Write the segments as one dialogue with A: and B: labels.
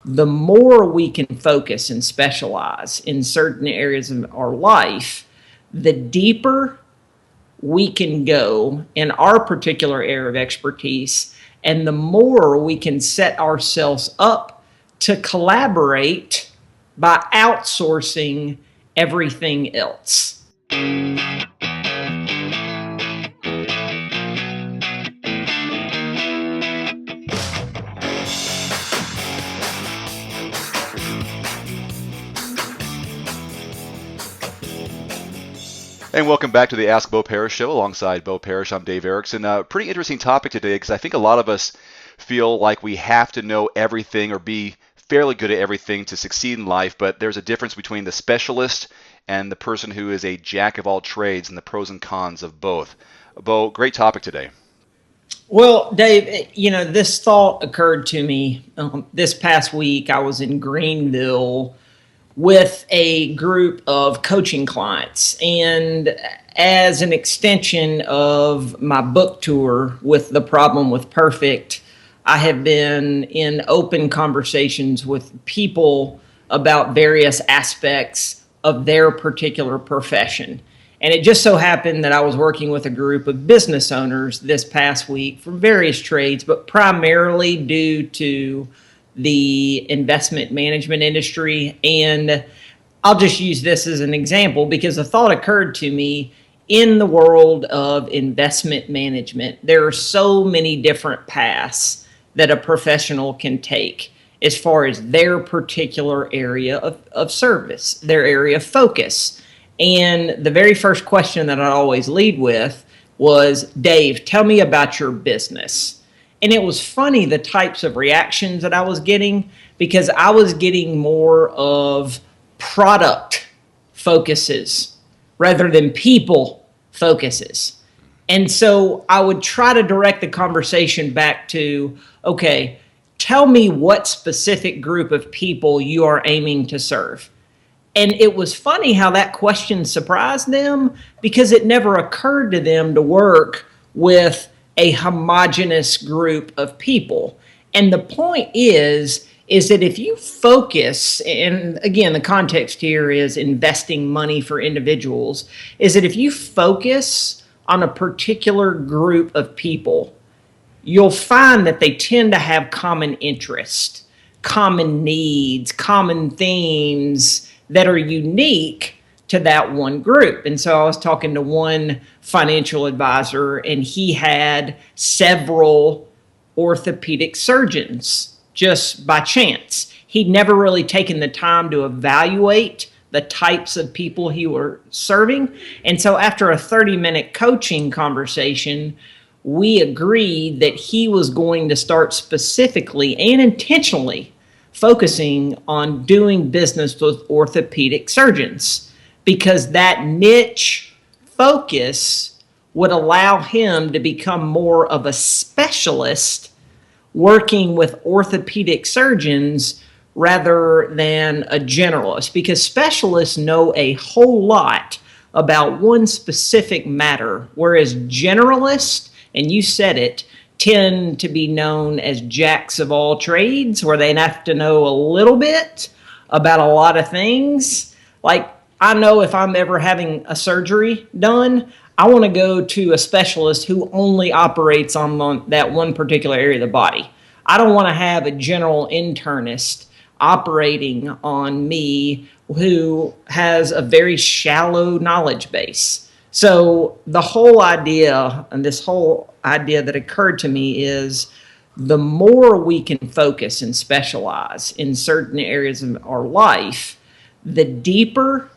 A: the more we can focus and specialize in certain areas of our life, the deeper we can go in our particular area of expertise, and the more we can set ourselves up to collaborate by outsourcing everything else.
B: And welcome back to the Ask Bo Parrish show. Alongside Bo Parrish, I'm Dave Erickson. Pretty interesting topic today because I think a lot of us feel like we have to know everything or be fairly good at everything to succeed in life, but there's a difference between the specialist and the person who is a jack of all trades and the pros and cons of both. Bo, great topic today.
A: Well, Dave, this thought occurred to me this past week. I was in Greenville with a group of coaching clients. And as an extension of my book tour with The Problem with Perfect, I have been in open conversations with people about various aspects of their particular profession. And it just so happened that I was working with a group of business owners this past week from various trades, but primarily due to the investment management industry. And I'll just use this as an example because a thought occurred to me. In the world of investment management, there are so many different paths that a professional can take as far as their particular area of service, their area of focus. And the very first question that I always lead with was, Dave, tell me about your business. And it was funny the types of reactions that I was getting because I was getting more of product focuses rather than people focuses. And so I would try to direct the conversation back to, okay, tell me what specific group of people you are aiming to serve. And it was funny how that question surprised them because it never occurred to them to work with a homogenous group of people. And the point is that if you focus, and again, the context here is investing money for individuals, is that if you focus on a particular group of people, you'll find that they tend to have common interests, common needs, common themes that are unique to that one group. And so I was talking to one financial advisor, and he had several orthopedic surgeons just by chance. He'd never really taken the time to evaluate the types of people he were serving. And so after a 30-minute coaching conversation, we agreed that he was going to start specifically and intentionally focusing on doing business with orthopedic surgeons, because that niche focus would allow him to become more of a specialist working with orthopedic surgeons rather than a generalist, because specialists know a whole lot about one specific matter, whereas generalists, and you said it, tend to be known as jacks of all trades, where they have to know a little bit about a lot of things. Like, I know if I'm ever having a surgery done, I want to go to a specialist who only operates on that one particular area of the body. I don't want to have a general internist operating on me who has a very shallow knowledge base. So the whole idea, and this whole idea that occurred to me, is the more we can focus and specialize in certain areas of our life, the deeper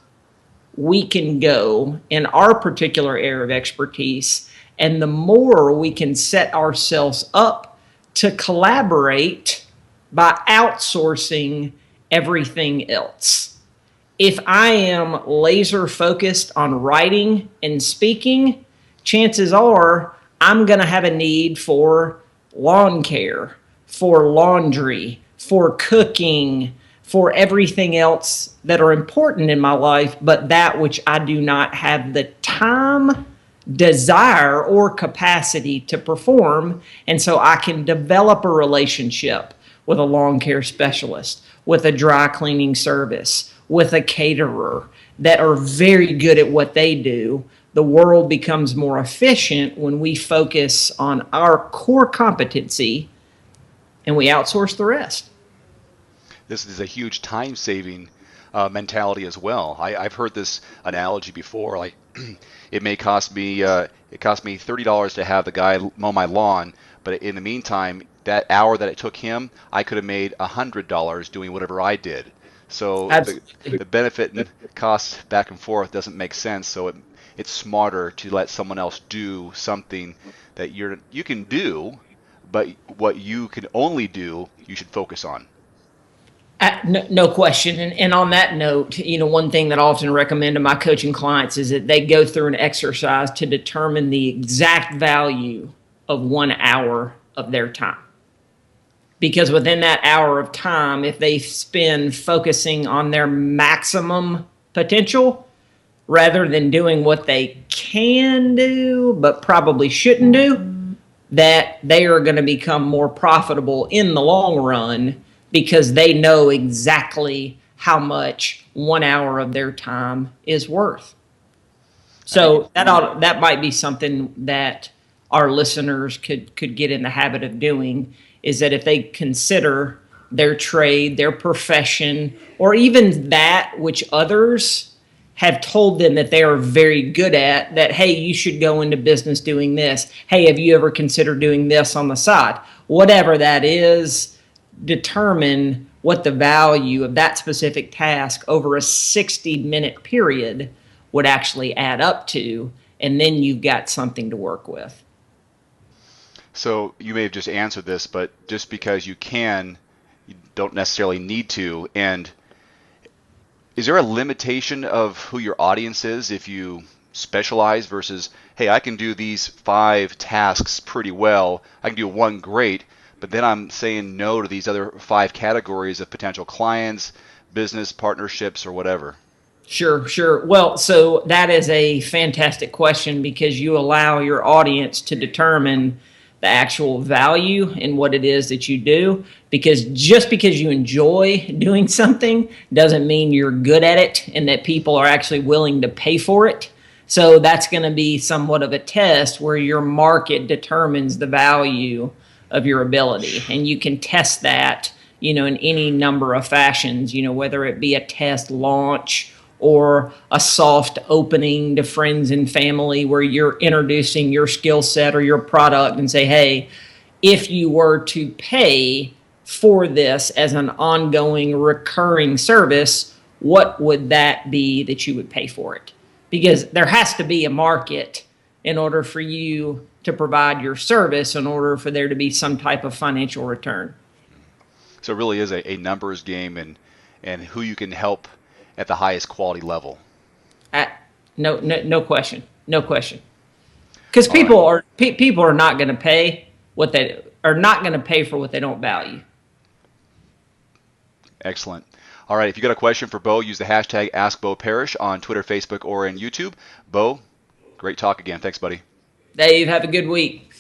A: we can go in our particular area of expertise, and the more we can set ourselves up to collaborate by outsourcing everything else. If I am laser focused on writing and speaking, chances are I'm going to have a need for lawn care, for laundry, for cooking, for everything else that are important in my life, but that which I do not have the time, desire, or capacity to perform. And so I can develop a relationship with a lawn care specialist, with a dry cleaning service, with a caterer that are very good at what they do. The world becomes more efficient when we focus on our core competency and we outsource the rest.
B: This is a huge time-saving mentality as well. I've heard this analogy before. Like, it cost me $30 to have the guy mow my lawn, but in the meantime, that hour that it took him, I could have made $100 doing whatever I did. So the benefit and cost back and forth doesn't make sense. So it's smarter to let someone else do something that you can do, but what you can only do, you should focus on.
A: No question. And on that note, one thing that I often recommend to my coaching clients is that they go through an exercise to determine the exact value of 1 hour of their time. Because within that hour of time, if they spend focusing on their maximum potential rather than doing what they can do but probably shouldn't do, that they are going to become more profitable in the long run because they know exactly how much 1 hour of their time is worth. So that might be something that our listeners could get in the habit of doing, is that if they consider their trade, their profession, or even that which others have told them that they are very good at, that, hey, you should go into business doing this. Hey, have you ever considered doing this on the side? Whatever that is, determine what the value of that specific task over a 60-minute period would actually add up to, and then you've got something to work with.
B: So you may have just answered this, but just because you can, you don't necessarily need to. And is there a limitation of who your audience is if you specialize versus, hey, I can do these 5 tasks pretty well, I can do one great, but then I'm saying no to these other 5 categories of potential clients, business partnerships, or whatever?
A: Sure. Well, so that is a fantastic question, because you allow your audience to determine the actual value in what it is that you do. Because just because you enjoy doing something doesn't mean you're good at it and that people are actually willing to pay for it. So that's going to be somewhat of a test where your market determines the value of your ability. And you can test that, in any number of fashions, whether it be a test launch or a soft opening to friends and family where you're introducing your skill set or your product and say, hey, if you were to pay for this as an ongoing recurring service, what would that be that you would pay for it? Because there has to be a market in order for you to provide your service, in order for there to be some type of financial return.
B: So it really is a numbers game, and who you can help at the highest quality level.
A: No question. Because people are not going to pay what they are not going to pay for what they don't value.
B: Excellent. All right, if you got a question for Bo, use the hashtag AskBoParrish on Twitter, Facebook, or in YouTube. Bo, great talk again. Thanks, buddy.
A: Dave, have a good week.